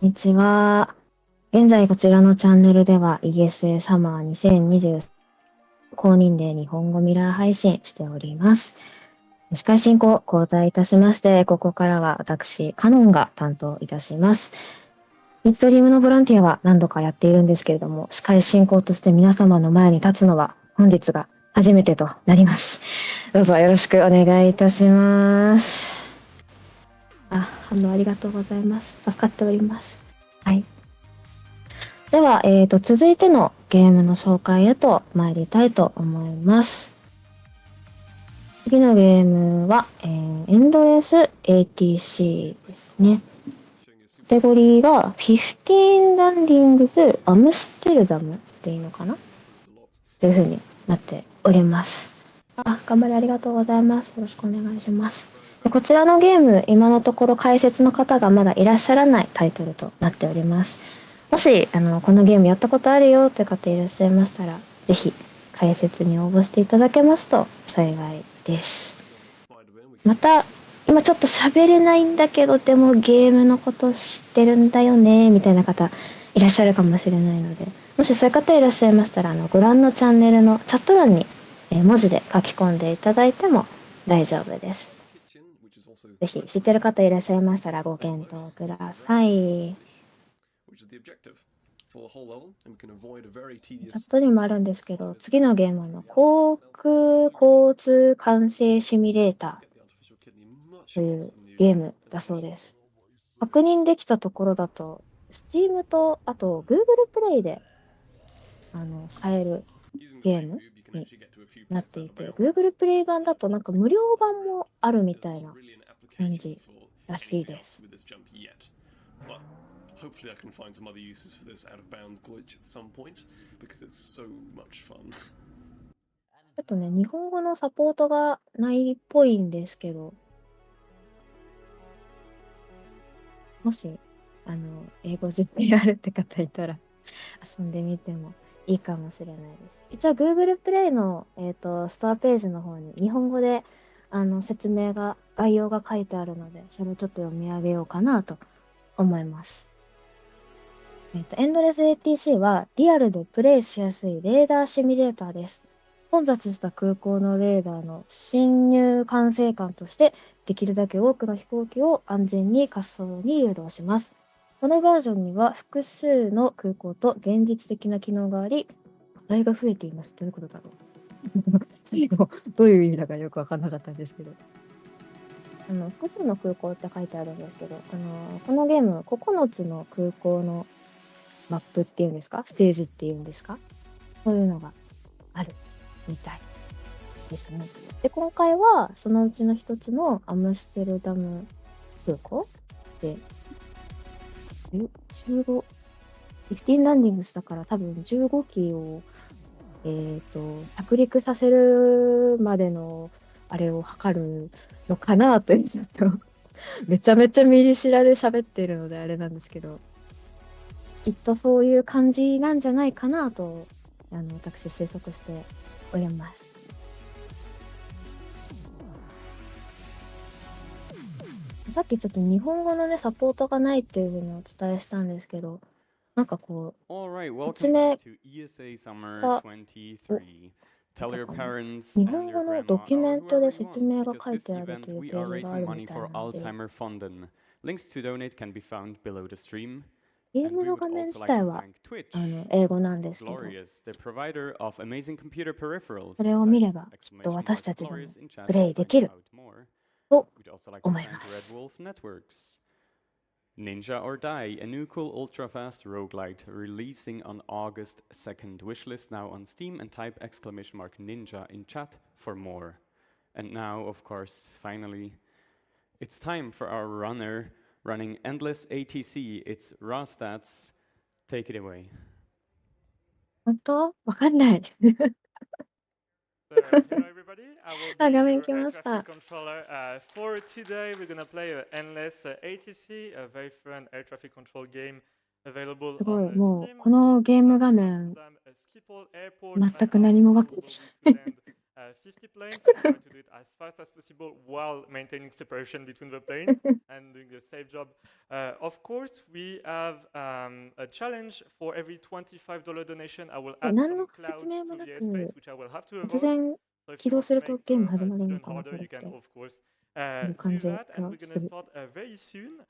こんにちは。現在こちらのチャンネルでは ESA サマー2023公認で日本語ミラー配信しております。司会進行交代いたしまして、ここからは私、カノンが担当いたします。ミストリームのボランティアは何度かやっているんですけれども、司会進行として皆様の前に立つのは本日が初めてとなります。どうぞよろしくお願いいたします。反応ありがとうございます。わかっております。はい。では、続いてのゲームの紹介へと参りたいと思います。次のゲームは、エンドレス ATC ですね。カテゴリーが15ランディングズアムステルダムっていうのかなという風になっております。頑張りありがとうございます。よろしくお願いします。でこちらのゲーム、今のところ解説の方がまだいらっしゃらないタイトルとなっております。もし、このゲームやったことあるよという方いらっしゃいましたら、ぜひ解説に応募していただけますと幸いです。また、今ちょっと喋れないんだけど、でもゲームのこと知ってるんだよね、みたいな方いらっしゃるかもしれないので、もしそういう方いらっしゃいましたら、ご覧のチャンネルのチャット欄に文字で書き込んでいただいても大丈夫です。ぜひ知ってる方いらっしゃいましたらご検討ください。チャットにもあるんですけど、次のゲームの航空交通管制シミュレーターというゲームだそうです。確認できたところだと、Steam と、あと Google プレイで買えるゲームになっていて、Google プレイ版だとなんか無料版もあるみたいな感じらしいです。Hopefully, I can find some other uses for this out of bounds glitch at some point because it's so much fun. ちょっとね、日本語のサポートがないっぽいんですけど、もし、英語実践あるって方いたら遊んでみてもいいかもしれないです。一応 Google プレイの、ストアページの方に日本語で説明が、概要が書いてあるので、それをちょっと読み上げようかなと思います。エンドレス ATC はリアルでプレイしやすいレーダーシミュレーターです。混雑した空港のレーダーの侵入管制官として、できるだけ多くの飛行機を安全に滑走路に誘導します。このバージョンには複数の空港と現実的な機能があり、課題が増えています。どういうことだろう最後、どういう意味だかよくわかんなかったんですけど。複数の空港って書いてあるんですけど、このゲーム、9つの空港のマップっていうんですか、ステージっていうんですか、そういうのがあるみたいですね。で、今回はそのうちの一つのアムステルダム空港で、15、15ランディングスだから多分15機を、着陸させるまでのあれを測るのかなと、ちょっとめちゃめちゃミリシラで喋ってるのであれなんですけど、きっとそういう感じなんじゃないかなと、私推測しております。さっきちょっと日本語のね、サポートがないっていうふうにお伝えしたんですけど、なんかこう、説 Alright, 明 welcome back to ESA Summer が、23. なん Tell か your かな。parents 日 and 本 your 語のド grandma キュメ or ントで whoever you 説 want 明が because 書い this てあると event いう we ペー are ジがあ raising るみ money たい for なので、Alzheimer Fonden. Links to donate can be found below the stream. ゲー And ム we の would 画面 also 自 like 体 to は、thank Twitch, 英語なんですけど、Glorious, the provider of amazing computer それ peripherals. を見 Type れば、きっと exclamation 私 mark たちでも Glorious in プ chat レ to イで find きる out more. と We'd also like to 思い thank ま Red す。Wolf Networks. Ninja or Die, a new cool ultra-fast roguelite releasing on August 2nd. Wishlist now on Steam and type exclamation mark ninja in chat for more. And now, of course, finally, it's time for our runner running Endless ATC. It's Rastats. Take it away. 本当わかんない。Hello everybody, I will 画 be 面 your 来 air まし traffic た。controller. For today, we're gonna play Endless ATC, a very fun air traffic control game available すご on い、もう、Steam. このゲーム画 Inside 面、Amsterdam, Schiphol Airport, 全 and く our 何もわかん goal will be to ない。land 50 planes. So we try to do it as fast as possible while maintaining separation between the planes and doing a safe job. Of course, we have a challenge for every $25 donation. I will add 何 some の clouds 説明も to な the airspace, く、 which I will have to 突 avoid. 然 So if 起 you 動 want す to ると make ゲーム the 始まるの student かな、 harder, これ you っ can て。of course いう do 感じ that. And が we're す going to る。 start very soon.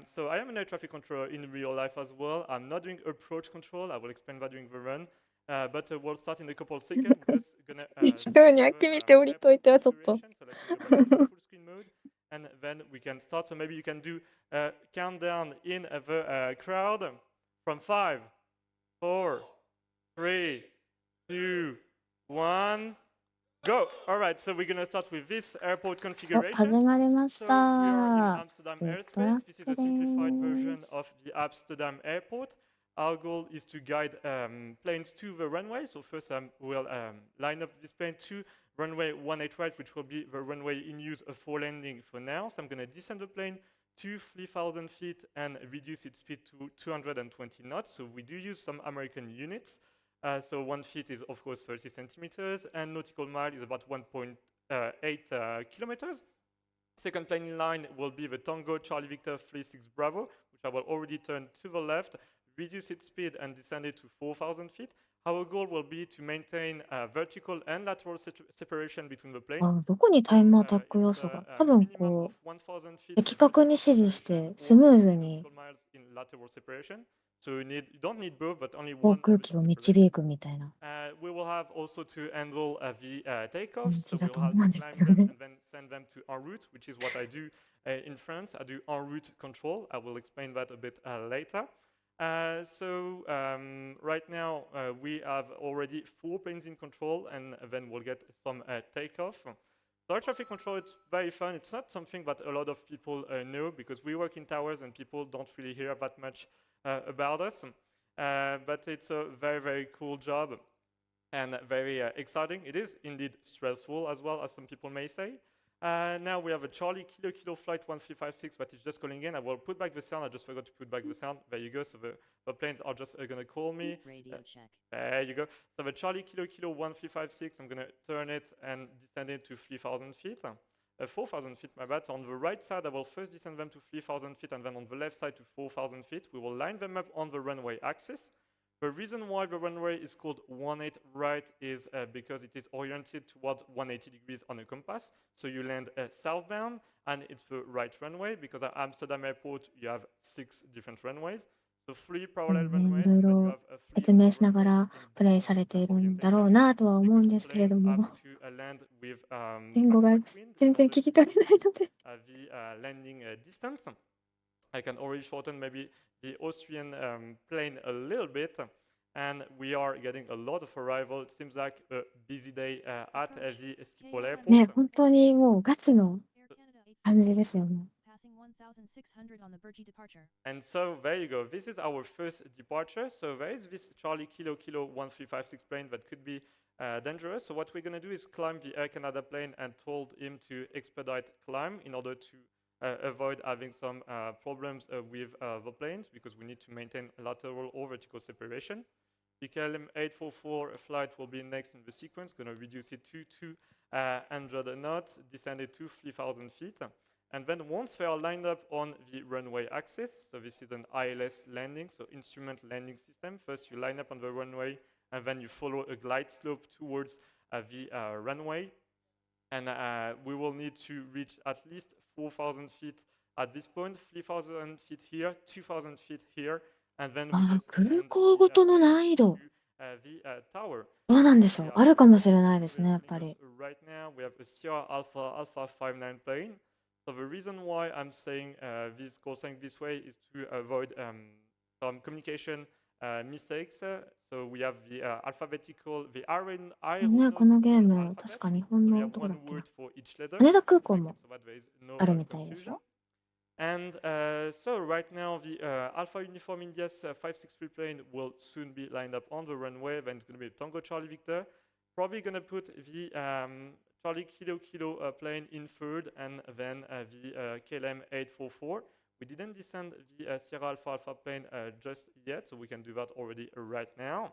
So I am an air traffic controller in real life as well. I'm not doing approach control. I will explain that during the run. But we'll start in a couple of seconds. We're just gonna 一人に秋見て降りといてはちょっと。 so let me go back to the full screen mode, and then we can start. So maybe you can do a countdown in the crowd from 5, 4, 3, 2, 1. Go! All right, so we're gonna start with this airport お、 configuration. 始まりまし So we are in た。 Amsterdam トラッ airspace. ク This is で a simplified ー version す。 of the Amsterdam airport. Our goal is to guide planes to the runway. So first we'll line up this plane to runway 18 right, which will be the runway in use for landing for now. So I'm gonna descend the plane to 3,000 feet and reduce its speed to 220 knots. So we do use some American units. So 1 feet is of course 30 centimeters, and nautical mile is about 1.8 kilometers. Second plane in line will be the Tango Charlie Victor 36 Bravo, which I will already turn to the left, reduce its speed and descend it to 4,000 feet. Our goal will be to maintain vertical and lateral separation between the planes. あ、どこにタイムアタック要素が、多分こう、的確に指示してスムーズに So you don't need both, but only 航 one 空 of the 機を two 導 separations. くみたいな We will have also to handle the 感 takeoffs, so じだ we'll と have 思うん to です climb けど them ね。 and then send them to en route, which is what I do in France. I do en route control. I will explain that a bit later. So right now we have already 4 planes in control, and then we'll get some takeoff. So air traffic control, it's very fun. It's not something that a lot of people know, because we work in towers and people don't really hear that much about us. But it's a very, very cool job and very exciting. It is indeed stressful as well, as some people may say. Now we have a Charlie Kilo Kilo flight 1356 that is just calling in. I will put back the sound. I just forgot to put back the sound. There you go. So the planes are just going to call me. Radio check. There you go. So the Charlie Kilo Kilo 1356, I'm going to turn it and descend it to 3,000 feet. 4,000 feet, my bad. So on the right side, I will first descend them to 3,000 feet, and then on the left side to 4,000 feet. We will line them up on the runway axis. The reason why the runway is called 18 right is because it is oriented towards 180 degrees on a compass. So you land southbound, and it's the right runway, because at Amsterdam Airport, you have 6 different runways. So 3 parallel い runways, ろい and then you ろ have 3説明しな other がら runways プレイ in されてい different るんだろう orientation, なとは思うん because ですけれど planes も、 have to land with 言語が backward wind 全 in 然 order 聞き to 取れないの reduce で。the landing distance. I can already shorten maybe the Austrian plane a little bit, and we are getting a lot of arrival. It seems like a busy day at the Schiphol ね、 airport. 本当にもうガチの Air Canada 感じですよね。 passing 1,600 on the Burji departure. And so there you go. This is our first departure. So there is this Charlie Kilo Kilo 1356 plane that could be dangerous. So what we're going to do is climb the Air Canada plane and told him to expedite climb in order to avoid having some problems with the planes, because we need to maintain lateral or vertical separation. The KLM 844 flight will be next in the sequence, going to reduce it to 200 knots, descend it to 3,000 feet. And then once they are lined up on the runway axis, so this is an ILS landing, so instrument landing system. First you line up on the runway, and then you follow a glide slope towards the runway. And we will need to reach at least 4,000 feet at this point, 3,000 feet here, 2,000 feet here, and then we ああ、 just 空 send 港ごとの plane 難易度、 to the tower. どうなんでしょう。あるかもしれないですね、やっぱり。 Right now we have a Sierra Alpha 59 plane. So the reason why I'm saying this call sign this way is to avoid some communication mistakes. So we have the alphabetical, the ね、こ aeronautical のゲーム、 alphabet. 確か日 So 本 we の have どこだ one っけな。 word for each letter, 羽田空 to 港 make も it so that there is no あるみたいですよ。 confusion. And so right now the Alpha Uniform India's 563 plane will soon be lined up on the runway. Then it's going to be a Tango Charlie Victor. Probably going to put the Charlie Kilo Kilo plane in third, and then the KLM 844. We didn't descend the Sierra Alpha Alpha plane just yet, so we can do that already right now.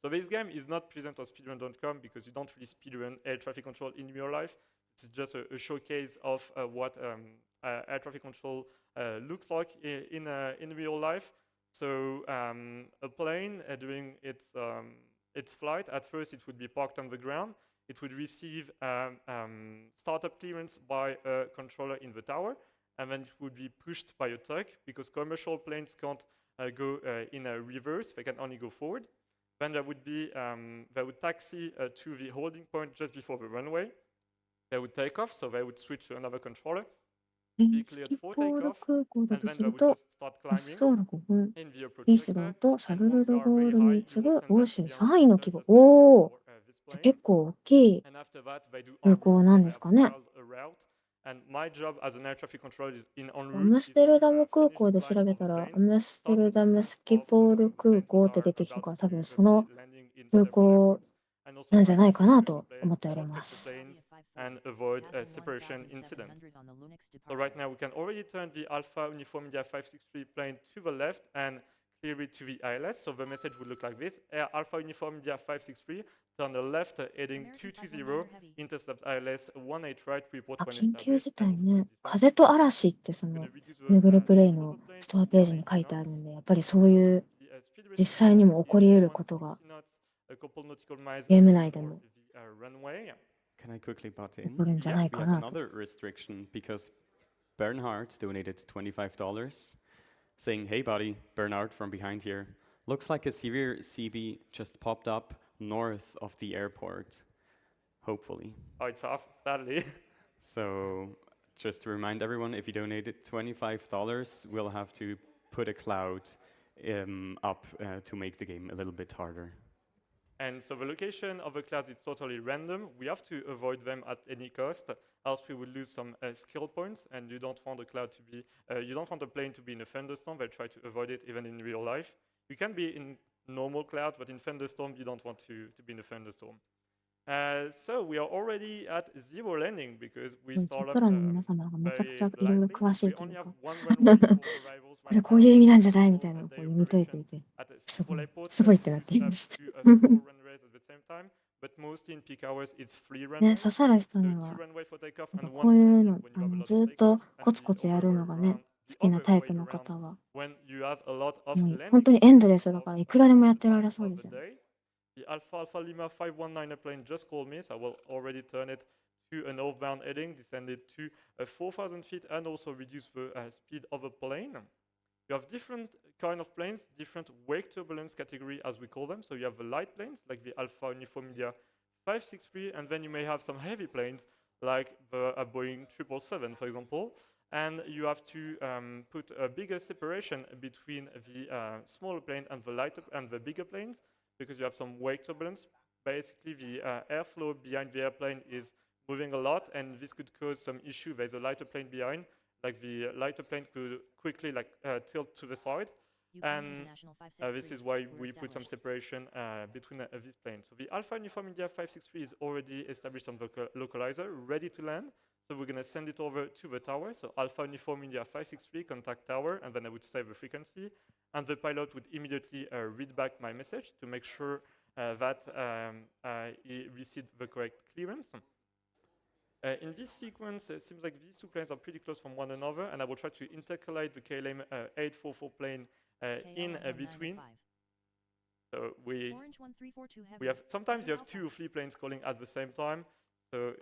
So this game is not present on speedrun.com because you don't really speedrun air traffic control in real life. It's just a showcase of what air traffic control looks like in real life. So a plane during its flight, at first it would be parked on the ground. It would receive startup clearance by a controller in the tower, and then it would be pushed by a truck because commercial planes can't go in a reverse, they can only go forward. Then there would be, they would taxi to the holding point just before the runway. They would take off, so they would switch to another controller, be ス cleared キ for ポール takeoff, 空港で and で then き they る would と、 just start 滑 climbing 走路5分、 in the approach ヒースロー sector. とシャ And ルル once ド they are ゴー very ルに high, 次 you will ぐ send 欧 them 州 to the 3位の helicopter 規模。just like we did おー、 for this じゃ plane. 結構大きい And after that, they do 空 en 港 route, な so ん they です have かね。 filed a route. And my job as an air traffic controller is in en ア route ムス is テ to ルダム空 finish 港 the で climb 調べ of た the ら、ア planes, ムステ start ル the ダム descent スキ of ポール the 空 planes 港 that って出 are てきた about から、多 to 分そ be の landing in 空 several 港 airports. And also なんじゃ try ない not か to な hit the と plane, 思っており shortcut ま the す。 planes, and avoid separation incidents. So right now we can already turn the Alpha Uniform India 563 plane to the left and clear it to the ILS. So the message would look like this: Air Alpha Uniform India 563, turn the left heading 220, intercept ILS 18 right, report あ、 when 緊急 established, 事態 and ね。 descend 風と safely. 嵐ってそ We're の going to reduce the Google プレイ speed of の the plane ス to トアページに 180 書いてある knots. んで、やっぱりそういう The speed 実 restriction 際にも起こり得ることが 160 knots, a couple nautical miles ゲーム内で before も the runway. Can I quickly butt 起こ in? るんじゃない We か have なと。 another restriction because Bernhard donated $25, saying, "Hey buddy, Bernhard from behind here. Looks like a severe CB just popped up north of the airport. Hopefully." Oh, it's off, sadly. So just to remind everyone, if you donated $25, we'll have to put a cloud up to make the game a little bit harder. And so the location of the clouds is totally random. We have to avoid them at any cost, else we will lose some skill points. And you don't want the cloud to be, you don't want the plane to be in a thunderstorm. They try to avoid it even in real life. You can be in normal clouds, but in thunderstorm you don't want to be in a thunderstorm. So we are already at zero landing because we うん、 start プ up ロの皆様がめちゃくちゃ very いろいろ lightly. 詳しい We とい only う have か、 one runway for arrivals これ right こう now. いう意味なんじゃ So ないみ all たいなのを day こう読み解いて operation いて、 at す small ごい、 airports すごいってなって use いま up す。 to 4 runways at the same time, but mostly in peak hours it's 3ね、 runways. 刺さる人 So に 2 は、 runway for takeoff なん and かこ one う for いう landing の、when you have a lot ず of っと takeoffs, コ and ツ the コツや other る way のがね、 around, 好 the きな other タイプ way の around 方は、 when you have a lot of もう landing 本当にエンドレスだ of から、いくらでもやってられ the そう time です of よ the ね。day. The Alpha Lima 519 plane just called me, so I will already turn it to a northbound heading, descend it to 4,000 feet, and also reduce the speed of the plane. You have different kind of planes, different wake turbulence category as we call them. So you have the light planes like the Alpha Uniform India 563, and then you may have some heavy planes like the Boeing 777, for example. And you have to put a bigger separation between the smaller plane and the lighter and the bigger planes because you have some wake turbulence. Basically, the airflow behind the airplane is moving a lot, and this could cause some issue. There's a lighter plane behind, like the lighter plane could quickly tilt to the side, and this is why we put some separation between these planes. So the Alpha Uniform India 563 is already established on the localizer, ready to land. So we're going to send it over to the tower. So Alpha Uniform India 563, contact tower, and then I would save the frequency. And the pilot would immediately read back my message to make sure that he received the correct clearance. In this sequence, it seems like these two planes are pretty close from one another, and I will try to intercalate the KLM 844 plane in between. So we have sometimes you have 2 or 3 planes calling at the same time, so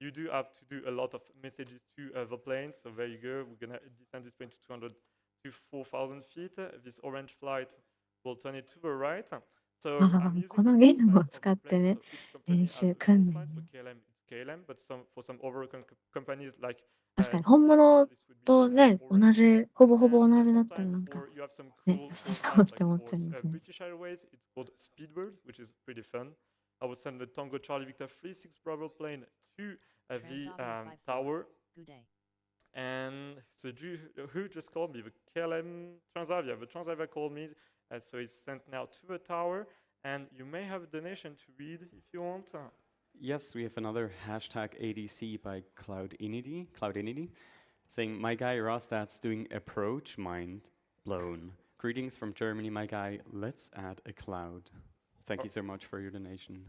you do have to do a lot of messages to the planes. So there you go. We're gonna descend this plane to 200 to 4,000 feet. This orange flight will turn it to the right. So あ I'm ー using この the ゲー call ムを signs of 使っ the て plane. ね、 So each company 練 has 習 a 訓 call 練 sign. For に。 KLM, it's KLM, but for some overall companies like 確かに ESA, 本物 this would be とね、同 orange. じ、ほぼほぼ And 同じだったら sometimes なんか you have some ね、 cool 良 call さそう signs って like 思っ for ちゃいますね。 British Airways, it's called Speedbird, which is pretty fun. I would send the Tango Charlie Victor 36 Bravo plane to the tower. And so who just called me? The KLM Transavia. The Transavia called me, so it's sent now to the tower. And you may have a donation to read if you want. Yes, we have another hashtag ATC by Cloudinity, saying, "My guy Rastats doing approach, mind blown. Greetings from Germany, my guy. Let's add a cloud." Thank you so much for your donation.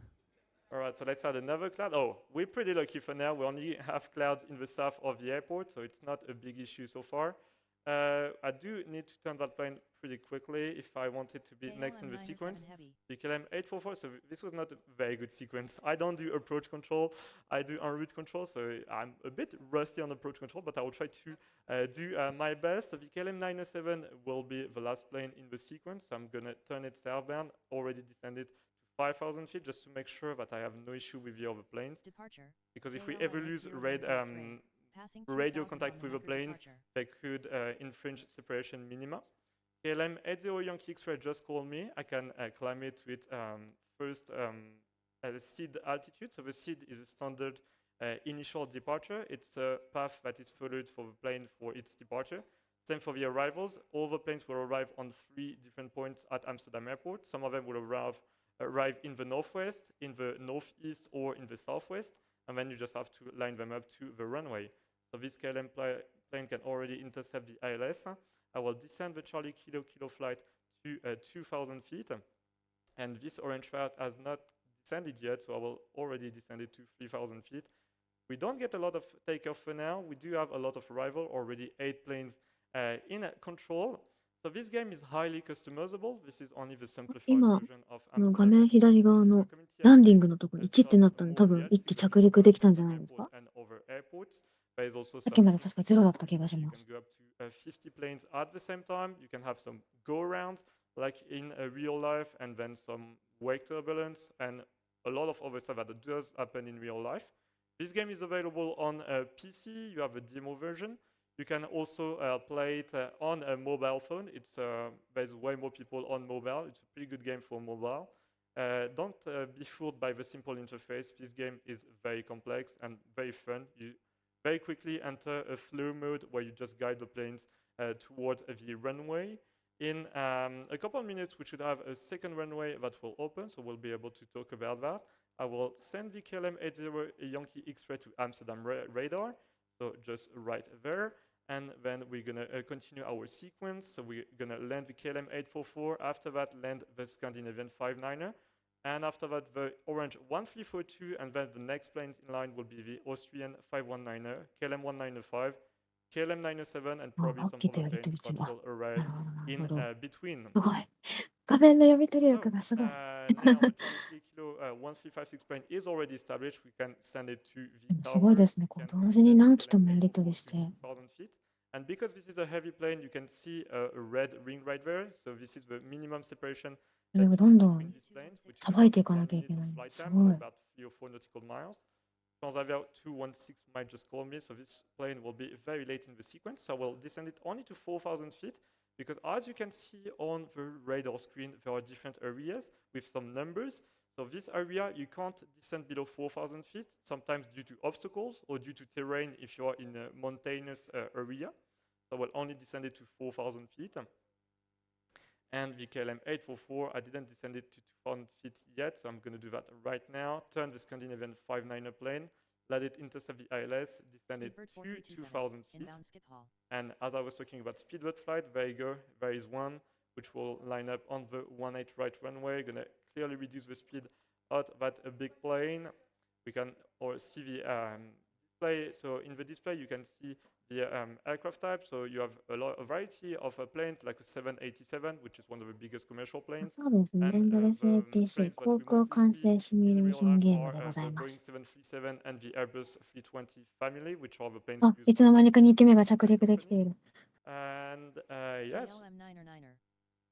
All right, so let's add another cloud. Oh, we're pretty lucky for now. We only have clouds in the south of the airport, so it's not a big issue so far. I do need to turn that plane pretty quickly if I want it to be next in the sequence. The KLM 844, so this was not a very good sequence. I don't do approach control, I do en route control, so I'm a bit rusty on approach control, but I will try to do my best. So the KLM 907 will be the last plane in the sequence, so I'm gonna turn it southbound, already descended to 5,000 feet, just to make sure that I have no issue with the other planes. Departure. Because if we ever lose radio contact with the planes, they could infringe separation minima. KLM 80 Yankee X-ray just called me. I can climb it with first at a seed altitude. So the seed is a standard initial departure. It's a path that is followed for the plane for its departure. Same for the arrivals. All the planes will arrive on 3 different points at Amsterdam Airport. Some of them will arrive in the northwest, in the northeast, or in the southwest. And then you just have to line them up to the runway. So this KLM plane can already intercept the ILS. I will descend the Charlie Kilo flight to 2,000 feet. And this orange part has not descended yet, so I will already descend it to 3,000 feet. We don't get a lot of takeoff for now. We do have a lot of arrival, already 8 planes in control. So this game is highly customizable. This is only the simplified 今、 version of 画 Amsterdam. 面左側のランディングのところ1ってなったんで、多分1機着陸できたんじゃないですか。 さっきまで確か0だった気がします。 You can go up to 50 planes at the same time. You can have some go-arounds like in real life, and then some wake turbulence and a lot of other stuff that does happen in real life. This game is available on PC. You have a demo version. You can also play it on a mobile phone. There's way more people on mobile. It's a pretty good game for mobile. Don't be fooled by the simple interface. This game is very complex and very fun. You very quickly enter a flow mode where you just guide the planes towards the runway. In a couple of minutes, we should have a second runway that will open, so we'll be able to talk about that. I will send the KLM 80 Yankee X-ray to Amsterdam radar, so just right there. And then we're going to continue our sequence. So we're going to land the KLM 844. After that, land the Scandinavian 59er. And after that, the orange 1342. And then the next planes in line will be the Austrian 519er, KLM 195, KLM 907, and probably some other planes that will arrive in between. すごい。画面の読み取り力がすごい。 now, the Charlie Kilo 1356 plane is already established. We can send it to the すごい tower. ですね。こう同時に何機ともやり取りして。 And because this is a heavy plane, you can see a red ring right there. So this is the minimum separation それをどんどん between these planes, which さばいていか is な 1きゃいけ minute な of い。 flight す time, ごい。 about 3 or 4 nautical miles. Transavia 216 might just call me, so this plane will be very late in the sequence. So I will descend it only to 4,000 feet, because as you can see on the radar screen, there are different areas with some numbers. So this area, you can't descend below 4,000 feet, sometimes due to obstacles or due to terrain if you are in a mountainous area. So I will only descend it to 4,000 feet. And the KLM 844, I didn't descend it to 2,000 feet yet, so I'm going to do that right now. Turn the Scandinavian 59er plane, let it intercept the ILS, descend it to 2,000 feet. And as I was talking about speedboat flight, there you go. There is one, which will line up on the 18 right runway. Going to clearly reduce the speed out that a big plane. We can see the display. So in the display, you can see the aircraft type. So you have a variety of planes, like a 787, which is one of the biggest commercial planes. そうですね。エンドレス ATC 航空管制シミュレーションゲームでございます。 The Boeing 737 and the Airbus 320 family, which are the planes あ、 used いつの間にか2機目が着陸できている。 And yes, KLM9er.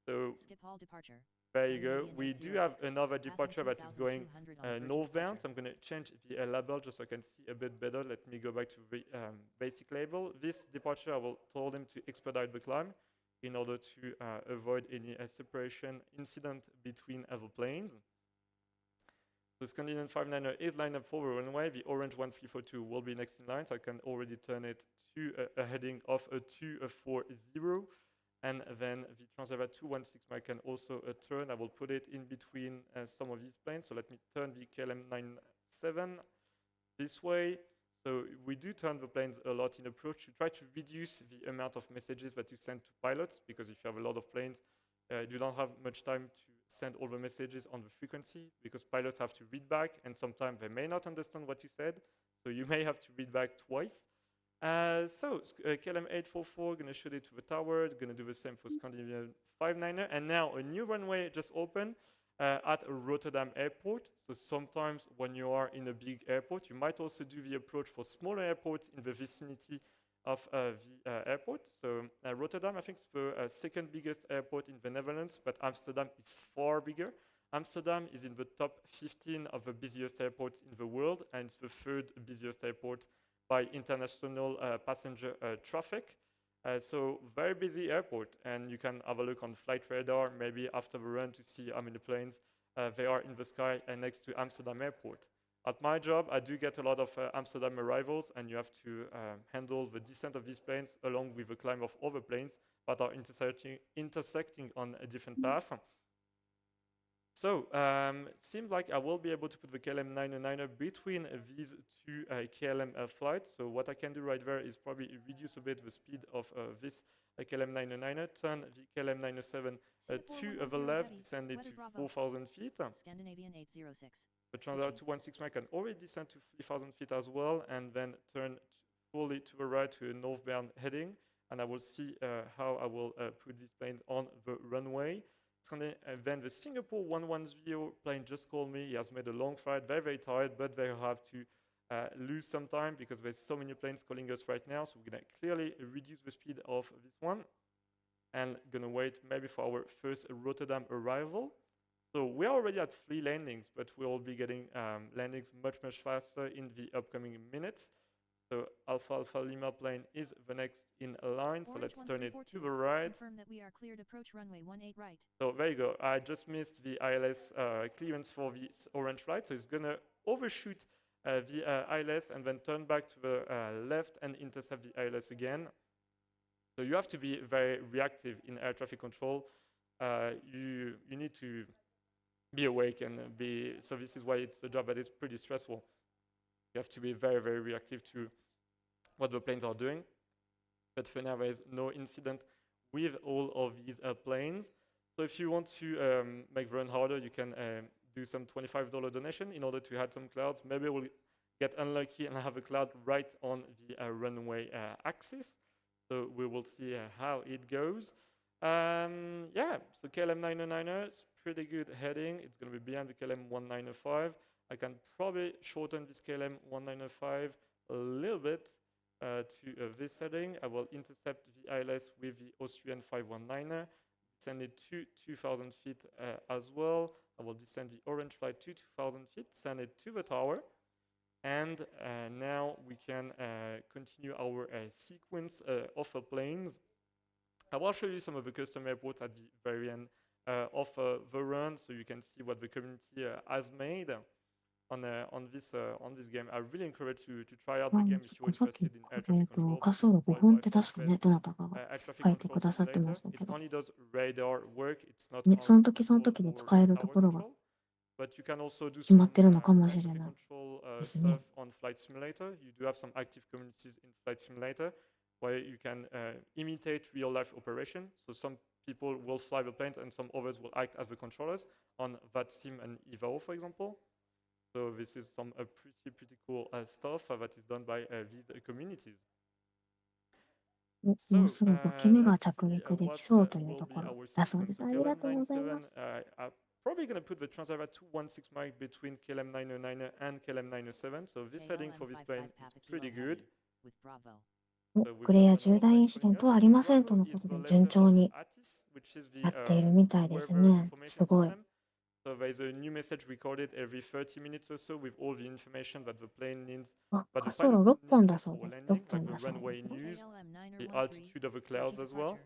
so Skip all departure. there you go. Scandinavian We do have 806. another departure that is going 2,200 on the Virgin northbound. So departure. I'm going to change the label just so I can see a bit better. Let me go back to the basic label. This departure, I will told him to expedite the climb in order to avoid any separation incident between other planes. The Scandinavian 59er is lined up for the runway. The orange 1342 will be next in line, so I can already turn it to a heading of a 240. And then the Transavia 216 I can also turn. I will put it in between some of these planes. So let me turn the KLM 97 this way. So we do turn the planes a lot in approach to try to reduce the amount of messages that you send to pilots, because if you have a lot of planes, you don't have much time send all the messages on the frequency because pilots have to read back and sometimes they may not understand what you said. So you may have to read back twice. KLM 844, gonna shoot it to the tower, gonna do the same for Scandinavian 59er. And now a new runway just opened at Rotterdam airport. So sometimes when you are in a big airport, you might also do the approach for smaller airports in the vicinity of the airport. So Rotterdam, I think, is the second biggest airport in the Netherlands, but Amsterdam is far bigger. Amsterdam is in the top 15 of the busiest airports in the world, and it's the third busiest airport by international passenger traffic. So very busy airport, and you can have a look on flight radar maybe after the run to see how many planes they are in the sky next to Amsterdam airport. At my job, I do get a lot of Amsterdam arrivals, and you have to handle the descent of these planes along with the climb of other planes that are intersecting on a different path. So it seems like I will be able to put the KLM 909er between these two KLM flights. So what I can do right there is probably reduce a bit the speed of this KLM 909er, turn the KLM 907 to the left, descend it to 4,000 feet. Scandinavian 806. The Transavia 216 mic can already descend to 3,000 feet as well, and then turn fully to the right to a northbound heading. And I will see how I will put these planes on the runway. Then the Singapore 110 plane just called me. He has made a long flight, very, very tired, but they have to lose some time because there's so many planes calling us right now. So we're going to clearly reduce the speed of this one and going to wait maybe for our first Rotterdam arrival. So we are already at 3 landings, but we'll be getting landings much, much faster in the upcoming minutes. So Alpha Alpha Lima plane is the next in line. So let's turn it to the right. Confirm that we are cleared approach runway 18 right. So there you go. I just missed the ILS clearance for this orange flight. So it's going to overshoot the ILS and then turn back to the left and intercept the ILS again. So you have to be very reactive in air traffic control. You need to be awake and so this is why it's a job that is pretty stressful. You have to be very, very reactive to what the planes are doing. But for now, there is no incident with all of these planes. So if you want to make the run harder, you can do some $25 donation in order to add some clouds. Maybe we'll get unlucky and have a cloud right on the runway axis. So we will see how it goes. Yeah, so KLM 909er is pretty good heading. It's going to be behind the KLM 1905. I can probably shorten this KLM 1905 a little bit to this heading. I will intercept the ILS with the Austrian 519er, send it to 2,000 feet as well. I will descend the orange flight to 2,000 feet, send it to the tower. And now we can continue our sequence of planes. I will show you some of the custom airports at the very end of the run, so you can see what the community has made on this game. I really encourage you to try out the game if you're interested in air traffic control. 滑走路5本って確かね、どなたかが air traffic 書いて control くださってま simulator. したけ It ど、 only does radar work. It's not ね、その only 時その control 時に or 使えると tower ころが control. But you can also do 決ま some ってるのかも air しれ traffic ない control ですね。 stuff on Flight Simulator. You do have some active communities in Flight Simulator where you can imitate real-life operation. So some people will fly the planes and some others will act as the controllers on VATSIM and EVAO, for example. So this is some pretty cool stuff that is done by these communities. も So うすぐ5機目が let's 着 see 陸でき what そうという will と be ころ our だそうで sequence. す。 So ありが KLM とうございま 97, す。 I'm probably going to put the Transavia 216 mic between KLM 909 and KLM 907. So this heading for this plane is pretty good. With Bravo. お So we've クレア got 重 another 大イ plane ンシデン calling トは us. あり So ませんと Bravo のこ is と the で順 letter 調 of に ATC, which is the やっているみたいですね。 weather information すごい。 system. So there is a new message recorded every 30 minutes or so with all the information that the plane needs, あ、 that the 滑走路 pilot 6本 need だそう before です。6 landing, 本 like だ the そうで runway す。 news, KLM the 913, altitude of the clouds as well.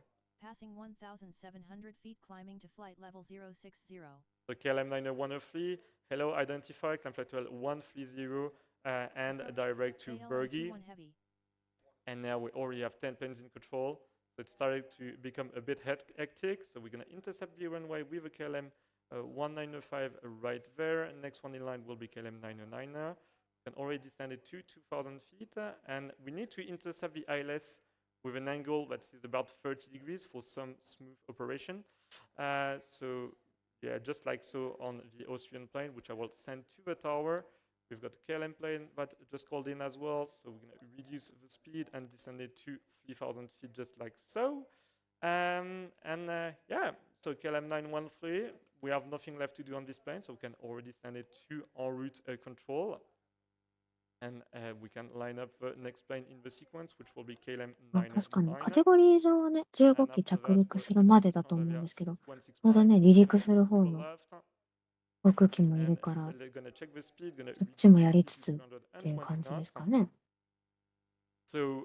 passing 1,700 feet climbing to flight level 060. So KLM 90103, hello, identify, climb flight 130 and direct to KLM Bergy. 21 heavy. And now we already have 10 planes in control. So it's starting to become a bit hectic. So we're going to intercept the runway with a KLM 1905 right there. Next one in line will be KLM 909. We can already descend it to 2,000 feet. And we need to intercept the ILS with an angle that is about 30 degrees for some smooth operation. So Yeah, just like so on the Austrian plane, which I will send to the tower. We've got the KLM plane that just called in as well. So we're going to reduce the speed and descend it to 3,000 feet, just like so. Yeah, so KLM 913, we have nothing left to do on this plane, so we can already send it to en route control. And we can line up the next plane in the sequence, which will be KLM 確かに、カ 999. テゴリー上はね、15 And 機 after 着 that, 陸 we'll するまでだと思うん Transavia ですけど、 16 まだ mics ね、 to 離陸する the 方の left. 航空機もい And るから、 they're gonna check the speed, gonna そっちも reduce や the り speed つ to つっていう 220感じです knots. かね。So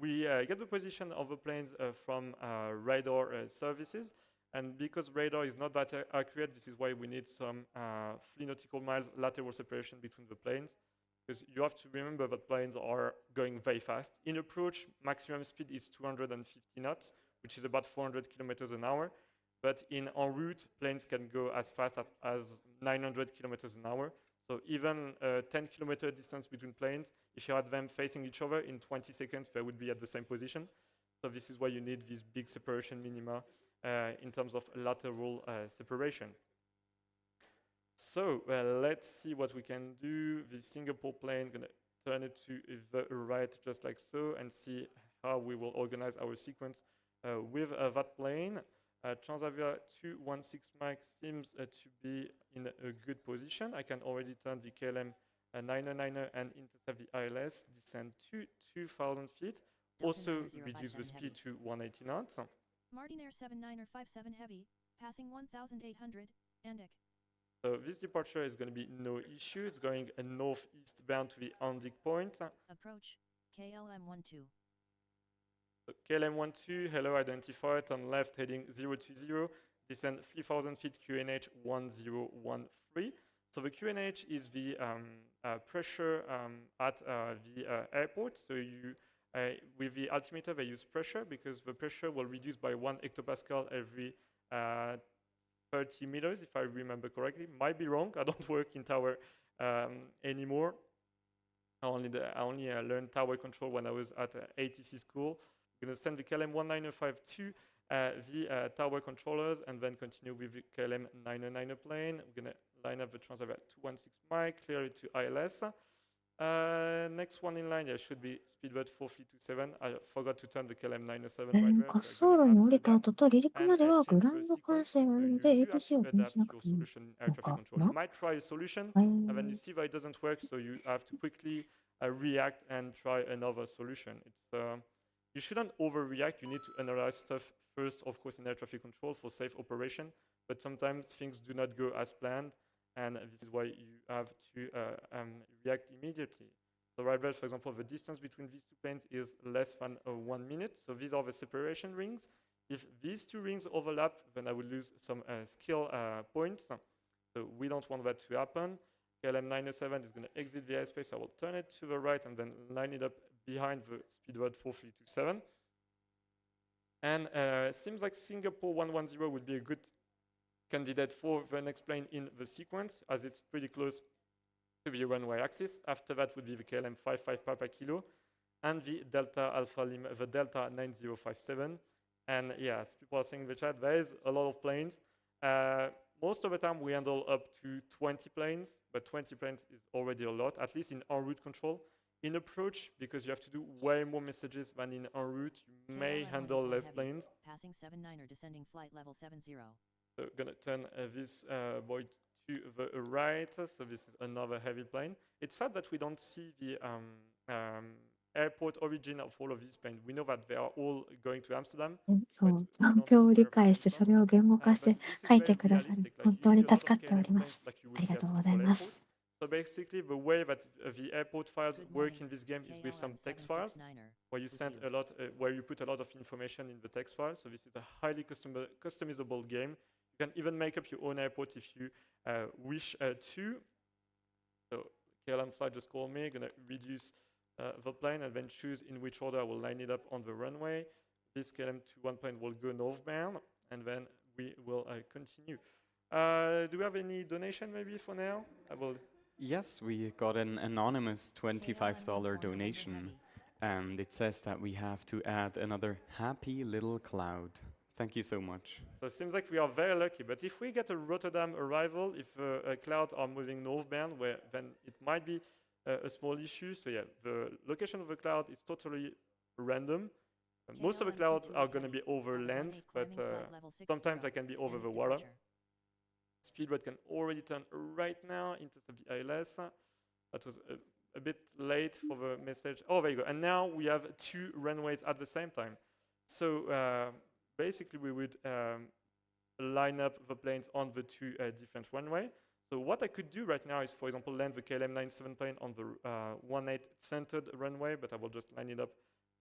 we get the position of the planes from radar services. And because radar is not that accurate, this is why we need some 3 nautical miles lateral separation between the planes. Because you have to remember that planes are going very fast. In approach, maximum speed is 250 knots, which is about 400 kilometers an hour. But in en route, planes can go as fast as 900 kilometers an hour. So even a 10-kilometer distance between planes, if you had them facing each other, in 20 seconds, they would be at the same position. So this is why you need these big separation minima in terms of lateral separation. So let's see what we can do. The Singapore plane, gonna turn it to the right just like so and see how we will organize our sequence with that plane. Transavia 216 Mike seems to be in a good position. I can already turn the KLM 999 and intercept the ILS, descend to 2,000 feet. Also reduce the speed to 180 knots. Martinair 7957 Heavy, passing 1,800, Andic. So this departure is going to be no issue. It's going northeast bound to the Andic point. Approach, KLM 12. So KLM 12, hello, identified, turn left heading 020, descend 3,000 feet QNH 1013. So the QNH is the pressure at the airport. So you, with the altimeter, they use pressure because the pressure will reduce by 1 hectopascal every 30 meters, if I remember correctly. Might be wrong. I don't work in tower anymore. I only learned tower control when I was at ATC school. We're going to send the KLM 1905 to the tower controllers and then continue with the KLM 999 plane. We're going to line up the Transavia 216 mic, clear it to ILS. Next one in line, should be speedbird 4327. I forgot to turn the KLM 907 right there. 滑走路に降りた後と離陸まではグラウンド管制があるので、you have ATC to を気にし adapt なく your ていい solution in air の traffic か control. な You might try a solution, はい。 and then you see that it doesn't work, so you have to quickly react and try another solution. You shouldn't overreact. You need to analyze stuff first, of course, in air traffic control for safe operation. But sometimes things do not go as planned, and this is why you have to react immediately. So right there, for example, the distance between these two planes is less than 1 minute. So these are the separation rings. If these two rings overlap, then I will lose some skill points. So we don't want that to happen. KLM 907 is going to exit the airspace. I will turn it to the right and then line it up behind the speedbird 4327. And seems like Singapore 110 would be a good candidate for the next plane in the sequence, as it's pretty close to the runway axis. After that would be the KLM 55 Papa Kilo and the Delta Alpha Lima, the Delta 9057. And yes, people are saying in the chat, there is a lot of planes. Most of the time we handle up to 20 planes, but 20 planes is already a lot, at least in en route control. In approach, because you have to do way more messages than in en route, you may handle less planes. Passing 79er, descending flight level 70. So gonna turn this boy to the right. So this is another heavy plane. It's sad that we don't see the airport origin of all of these planes. We know that they are all going to Amsterdam. そう、状況を理解して、それを言語化して書いてくださり、本当に助かっております。ありがとうございます。So basically, the way that the airport files work in this game is with some text files, where you send a lot, where you put a lot of information in the text file. So this is a highly customizable game. You can even make up your own airport if you wish to. So KLM flight just called me, gonna reduce the plane and then choose in which order I will line it up on the runway. This KLM 21 plane will go northbound, and then we will continue. Do we have any donation maybe for now? I will. Yes, we got an anonymous $25 donation. And it says that we have to add another happy little cloud. Thank you so much. So it seems like we are very lucky. But if we get a Rotterdam arrival, if clouds are moving northbound, then it might be a small issue. So yeah, the location of the cloud is totally random. Most of the clouds are going to be over land, but sometimes they can be over the water. Speed rate can already turn right now into the ILS. That was a bit late for the message. Oh, there you go. And now we have 2 runways at the same time. So basically, we would line up the planes on the 2 different runways. So what I could do right now is, for example, land the KLM97 plane on the 18 centered runway, but I will just line it up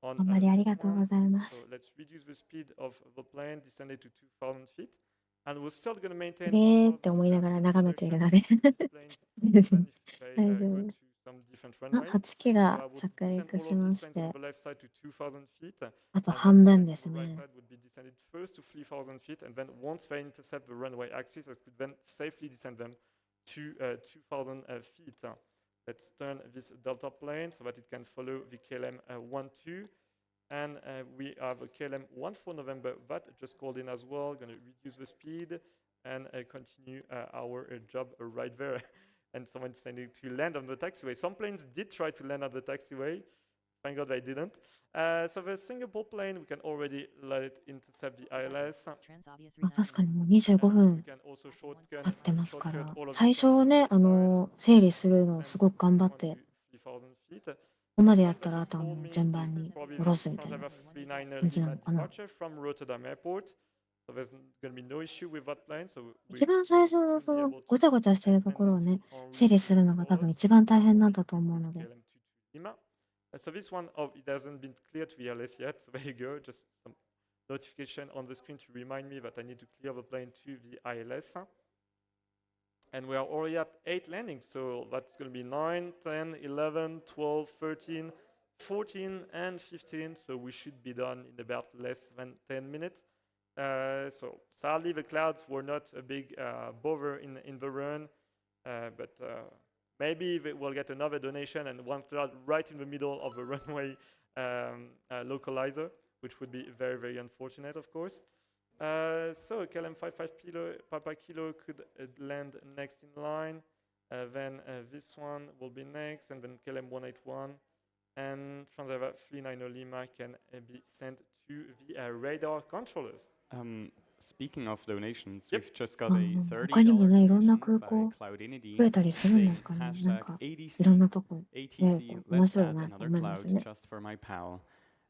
on あんまりあり this がとうご one. ざいま So す。 let's reduce the speed of the plane, descend it to 2,000 feet. And we're still going to maintain って思いながら眺めているので these planes, 全 even 然 if they 大丈 go 夫。 to some different あ、 runways. 8機 So が I would 着 descend 陸 all し of ま these し planes on て、 the left side to 2,000 feet. あと And 半 then 分 planes で on す the right ね。 side would be descended first to 3,000 feet, and then once they intercept the runway axis, I could then safely descend them to 2,000 feet. Let's turn this delta plane so that it can follow the KLM 12. And we have a KLM 14 November that just called in as well. Going to reduce the speed and continue our job right there. And someone's standing to land on the taxiway. Some planes did try to land on the taxiway. Thank God they didn't. So the Singapore plane, we can already let it intercept the ILS. まあ、確かにもう25 And we 分 can also 経ってますか shortcut ら、 all of 最 this 初 one to ね、 the right side. 整理するのを Send すごく頑 this 張っ one て、 to 3,000 feet. ここまでや One った that ら、あ just とは called もう me 順番 is に probably 下ろすみたいな Transavia 39er 感じな Lima のかな。 departure from Rotterdam Airport. So there's going to be no issue with that plane. So we 一番最初 will の soon そ be の able ご to ちゃごちゃしてると send ころ them を to ね、 en 整 route 理す to るのが多分 Solos 一番大変なん or だと思うので。 KLM to Lima. So this one, oh, it hasn't been cleared to the LS yet. So there you go. Just some notification on the screen to remind me that I need to clear the plane to the ILS. And we are already at 8 landings. So that's going to be 9, 10, 11, 12, 13, 14, and 15. So we should be done in about less than 10 minutes. So sadly, the clouds were not a big bother in the run. But maybe we'll get another donation and one cloud right in the middle of the runway localizer, which would be very, very unfortunate, of course. So KLM 55 kilo, Papa Kilo could land next in line. Then this one will be next, and then KLM 181 and Transavia 39 Lima can be sent to the radar controllers. Speaking of donations, Yep. we've just got あ a の $30他にもね、いろんな donation 空 by 港 Cloudinity 増えたりするんで saying すかね。なん hashtag か、いろん ADC, なとこ増える ATC, と面 let's 白い add なと another 思います cloud ね。 just for my pal.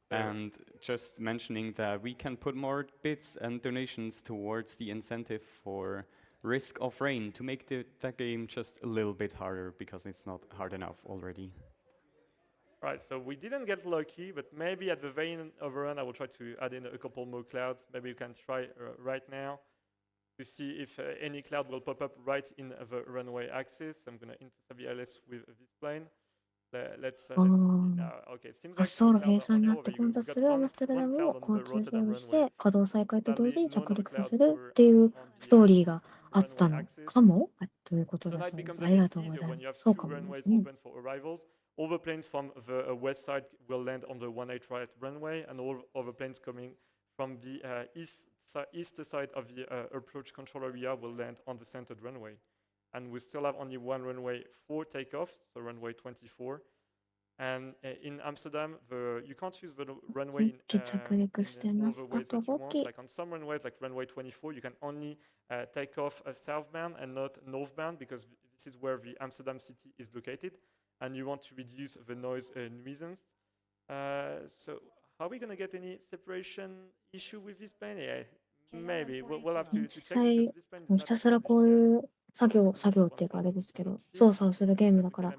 Yeah. And just mentioning that we can put more bits and donations towards the incentive for risk of rain to make that game just a little bit harder because it's not hard enough already. Right, so we didn't get lucky, but maybe at the very end of the run, I will try to add in a couple more clouds. Maybe you can try right now to see if any cloud will pop up right in the runway axis. I'm going to intercept the LS with this plane. Let's see now. Okay, seems 滑 like 走 the 路閉 clouds are 鎖に on. な Oh, って there you 混 go. We 雑 got するアム one ステルダム cloud を on 交 the 通整 Rotterdam 理し runway. て稼働再開と同時 Sadly, に none 着 of the 陸さ clouds せる were っていう on ストー the リーがあっ runway たの axis. かもということだ So now そ it うです。 becomes あ a り bit がとうござ easier いま when you す。 have そう two かもで runways すね。 open for arrivals. All the planes from the west side will land on the 18 right runway, and all other planes coming from the east side of the approach control area will land on the centered runway. And we still have only one runway for takeoff, so runway 24. And in Amsterdam, you can't use the runway 10機着陸して in ま all す。 the あ ways と that you 5 want. 機。 Like on some runways, like runway 24, you can only take off southbound and not northbound because this is where the Amsterdam city is located, and you want to reduce the noise nuisance. So are we going to get any separation issue with this plane? Yeah, maybe. We'll have to 実 check 際 because this plane is ひ not た in すらこ condition う yet. いう作業 Descend っていうかあれですけど、 1,700操作をするゲームだから、 KLM97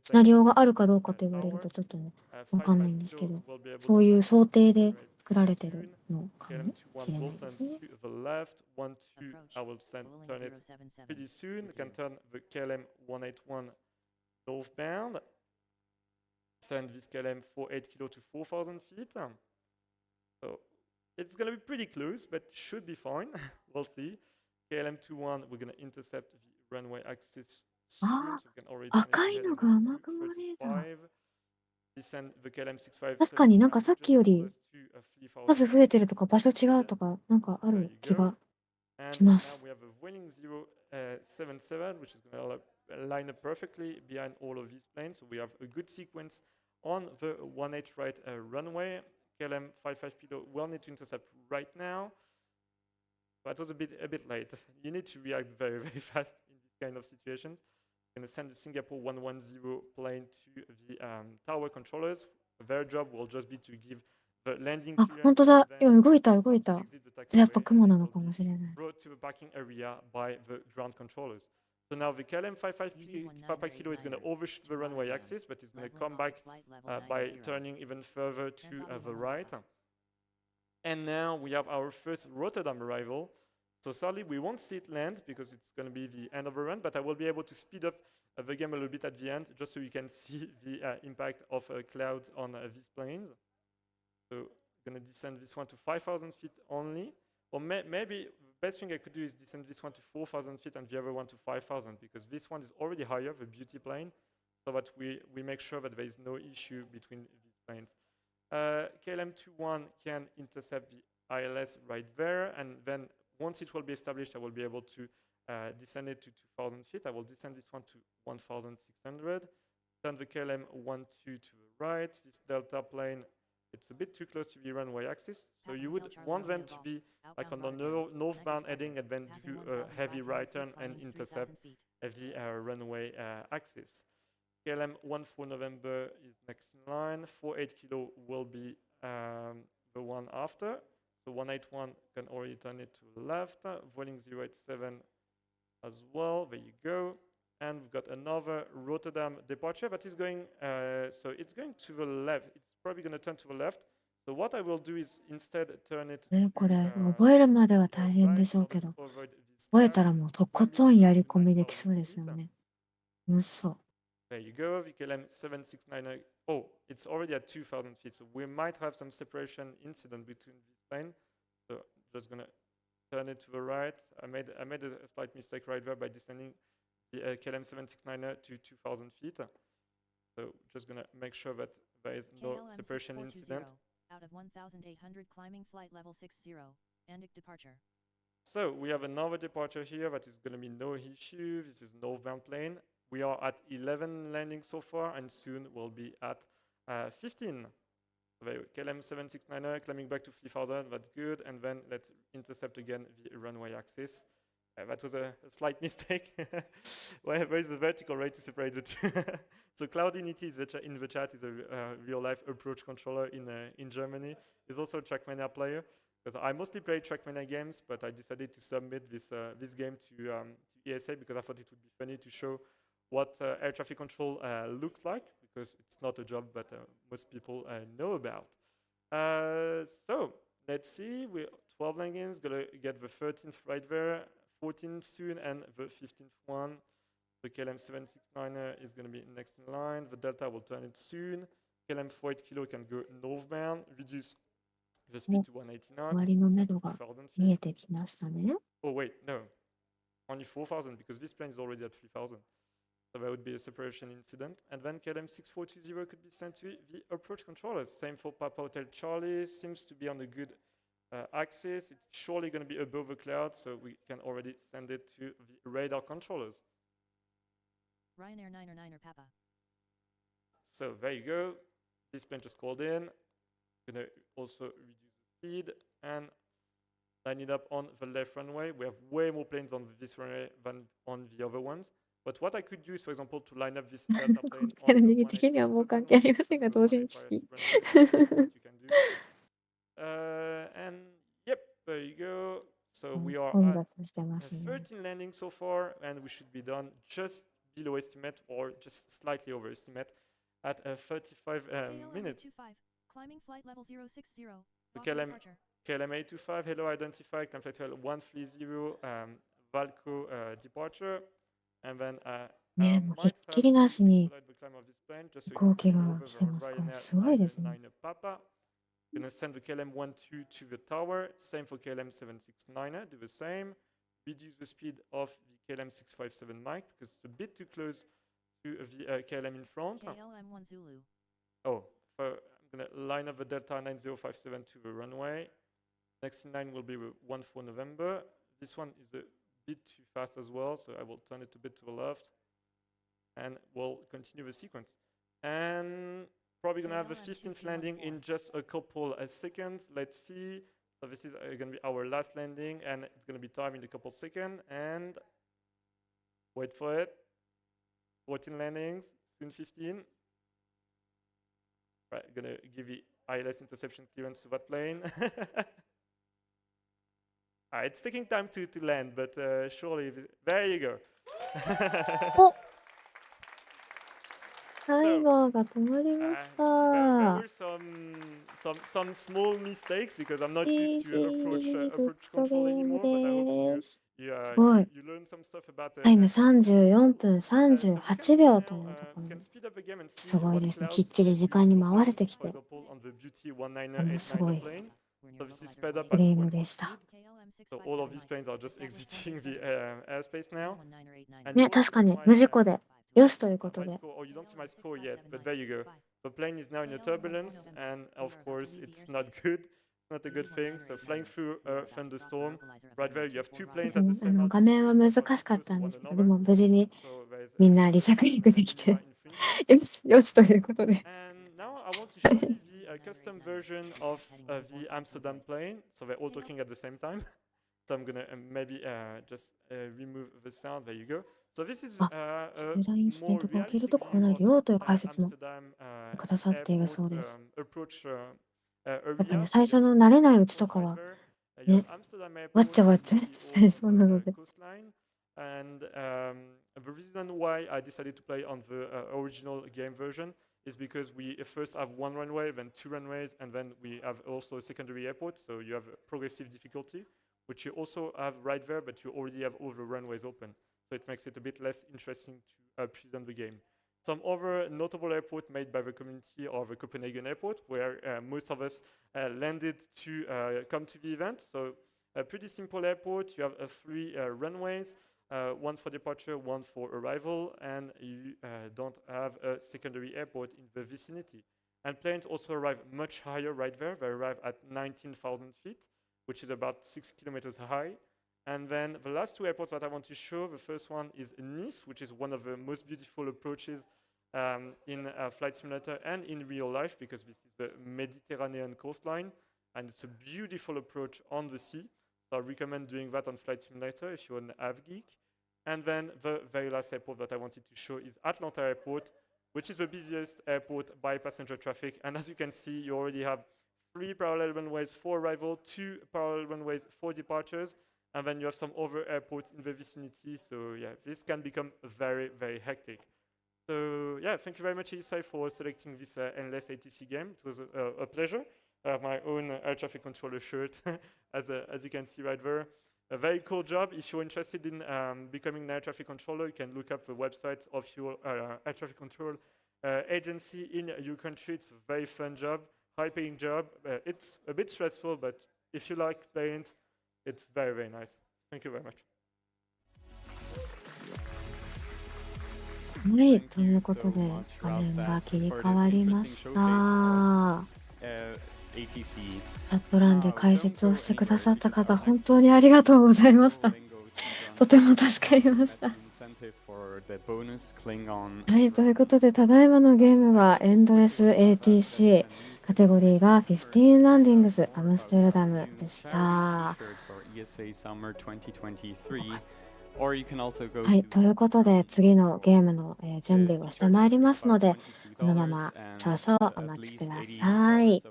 シナ plane リオがあるかどうか to と言われる tower. とちょっとね、わかんないんですけ 55 ど、 will be able そう to いう land 想定で right 作ら pretty れてる soon. のかも KLM21 しれない will で turn すね。 to the left. 12, I will turn it pretty soon. Can turn the KLM 181 northbound. Send this KLM 48 kilo to 4,000 feet. So it's going to be pretty close, but should be fine. We'll see. KLM 21, we're going to intercept the runway axis soon. Ah, So we can already turn it to 赤いの heading が甘くまれだ。 35. Descend the KLM 65. 確かになんかさっきより 3000. 数増えてるとか場所違うとかなんかあ There る you 気 go. が And しま now す。 we have a Vueling 077, which is going to line up perfectly behind all of these planes. So we have a good sequence on the 18 right runway. KLM 55 kilo will need to intercept right now. But it was a bit late. You need to react very, very fast in this kind of situations. I'm going to send the Singapore 110 plane to the tower controllers. Their job will just be to give the landing あ、本 clearance 当だ。 and 今 then 動いた、動いた。 exit the やっぱ taxiway, 雲 and な it の will かも be しれない。 brought to the parking area by the ground controllers. So now the KLM 55 Papa Kilo is going to overshoot the runway axis, but it's going to come back by turning even further to the right. And now we have our first Rotterdam arrival. So sadly, we won't see it land because it's going to be the end of the run, but I will be able to speed up the game a little bit at the end just so you can see the impact of clouds on these planes. So I'm going to descend this one to 5,000 feet only. Or maybe the best thing I could do is descend this one to 4,000 feet and the other one to 5,000 because this one is already higher, the beauty plane, so that we make sure that there is no issue between these planes. KLM-21 can intercept the ILS right there, and then once it will be established, I will be able to descend it to 2,000 feet. I will descend this one to 1,600. Turn the KLM-12 to the right. This Delta plane, it's a bit too close to the runway axis, so you would want them to be like on the northbound heading and then do a heavy right turn and intercept the runway axis. KLM 14 November is next in line. 48 kilo will be the one after. So 181 can already turn it to the left. Vueling 087 as well. There you go. And we've got another Rotterdam departure that is going, so it's going to the left. It's probably going to turn to the left. So what I will do is instead turn it to これ、覚えるまでは the 大変で right しょ in うけ order ど、 to avoid this 覚えた cloud. らもうとこ Then と we'll ん see やり the 込みでき 9,000 そうですよ feet. ね。嘘。 There you go, VKLM 769. Oh, it's already at 2,000 feet, so we might have some separation incident between this plane. So just gonna turn it to the right. I made a slight mistake right there by descending the KLM 769 to 2,000 feet. So just gonna make sure that there is no separation incident. Out of 1,800 climbing flight level 60, Andic departure. So we have another departure here that is gonna be no issue. This is northbound plane. We are at 11 landings so far, and soon we'll be at 15. KLM 769 climbing back to 3,000, that's good. And then let's intercept again the runway axis. That was a slight mistake. Where is the vertical rate to separate the two? So Cloudinity is in the chat is a real-life approach controller in Germany. He's also a Trackmania player. Because I mostly play Trackmania games, but I decided to submit this game to ESA because I thought it would be funny to show what air traffic control looks like, because it's not a job that most people know about. So let's see, we're 12 landings, gonna get the 13th right there, 14th soon, and the 15th one. The KLM 769 is gonna be next in line. The Delta will turn it soon. KLM 48 kilo can go northbound, reduce the speed to 180 knots. 終わりの目処 to が 3,000 見え feet. てきましたね。 Oh wait, no, only 4,000 because this plane is already at 3,000. So there would be a separation incident. And then KLM 6420 could be sent to the approach controllers. Same for Papa Hotel Charlie, seems to be on a good axis. It's surely going to be above the cloud, so we can already send it to the radar controllers. Ryanair 9er Papa. So there you go. This plane just called in. Going to also reduce the speed and line it up on the left runway. We have way more planes on this runway than on the other ones. But what I could do is, for example, to line up this Delta plane on the 国的にはもう関係ありませんが、同時に聞き。 and yep, there you go. So we are 混 at 雑してますね。 13 landings so far, and we should be done just below estimate or just slightly over estimate at 35 minutes. 25, climbing flight level 060. The Vago KLM departure. KLM 825, hello identified, climb flight level 130, Valco departure. And then I ね、もうひっ might き have り to なしに expedite the climb of this plane just so 飛 it 行 can 機 go が over 来 the てますから、 Ryanair すごいですね。 999 Papa. Gonna send the KLM 12 to the tower. Same for KLM 769. Do the same. Reduce the speed of the KLM 657 mic because it's a bit too close to the KLM in front. KLM 1 Zulu. Oh, I'm Gonna line up the Delta 9057 to the runway. Next in line will be the one for November. This one is a bit too fast as well, so I will turn it a bit to the left. And we'll continue the sequence. And probably gonna have the 15th landing in just a couple of seconds. Let's see. So this is gonna be our last landing, and it's gonna be timed in a couple seconds. And wait for it. 14 landings, soon 15. Right, gonna give the ILS interception clearance to that plane. It's taking time to land, but surely, there you go. お、タイマーが止まりまし There た。 were some small mistakes because I'm not used to approach control anymore, but I hope すごい。 you learned some stuff about タイム 34分 So we can 38 see 秒 now, というとこ we ろ can speed up the game and see すごい what ですね。 clouds きっちり時間にも合わせてき for て、 example, on the Beauty す 1989ごい plane. So this is sped up フ at レーム 20 でした。 speed. So all of these planes are just exiting the airspace now. And ね、 you won't 確か see に my, 無事故で、よしということ my で。 score. Oh, you don't see my score yet, but there you go. The plane is now in a turbulence, and of course, it's not good. It's not a good thing. So flying through a thunderstorm, right there, you have two planes う at ん the same 画面は altitude, 難しか flying った close ん to で one すけど、で another. も無事に So there is a みんな離 full 着陸でき minima て、 in flight. よし、よしということで。 And now I want to show you the custom version of the Amsterdam plane. So they're all talking at the same time. So I'm gonna maybe just remove the sound. There you go. So this is あ、 a 重大インシデン more トが起きる realistic とこう view な of るよという解説も Amsterdam くださっているそ airport うです。 approach やっぱ area. ね、 So 最 you 初 have の慣れないうちと right かは、 there. You ね、 have Amsterdam わっ airport. ちゃわっ You ちゃ see しちゃい all そうなの of the で。 coastline. And the reason why I decided to play on the original game version is because we first have one runway, then two runways, and then we have also a secondary airport. So you have a progressive difficulty, which you also have right there, but you already have all the runways open. So it makes it a bit less interesting to present the game. Some other notable airport made by the community are the Copenhagen airport, where most of us landed to come to the event. So a pretty simple airport. You have three runways, one for departure, one for arrival, and you don't have a secondary airport in the vicinity. And planes also arrive much higher right there. They arrive at 19,000 feet, which is about 6 kilometers high. And then the last two airports that I want to show, the first one is Nice, which is one of the most beautiful approaches in Flight Simulator and in real life, because this is the Mediterranean coastline, and it's a beautiful approach on the sea. So I recommend doing that on Flight Simulator if you're an av geek. And then the very last airport that I wanted to show is Atlanta Airport, which is the busiest airport by passenger traffic. And as you can see, you already have 3 parallel runways for arrival, 2 parallel runways for departures, and then you have some other airports in the vicinity. So yeah, this can become very, very hectic. So yeah, thank you very much, ESA, for selecting this endless ATC game. It was a pleasure. I have my own air traffic controller shirt, as you can see right there. A very cool job. If you're interested in becoming an air traffic controller, you can look up the website of your air traffic control agency in your country. It's a very fun job, high-paying job. It's a bit stressful, but if you like planes, it's very, very nice. Thank you very much. はい、ということで、画面が切り替わりました。ATC. チャット欄で解説をしてくださった方、本当にありがとうございました。とても助かりました。はい、ということで、ただいまのゲームはエンドレス ATC、カテゴリーが15ランディングスアムステルダムでした。はい、ということで、次のゲームの準備をしてまいりますので、このまま少々お待ちください。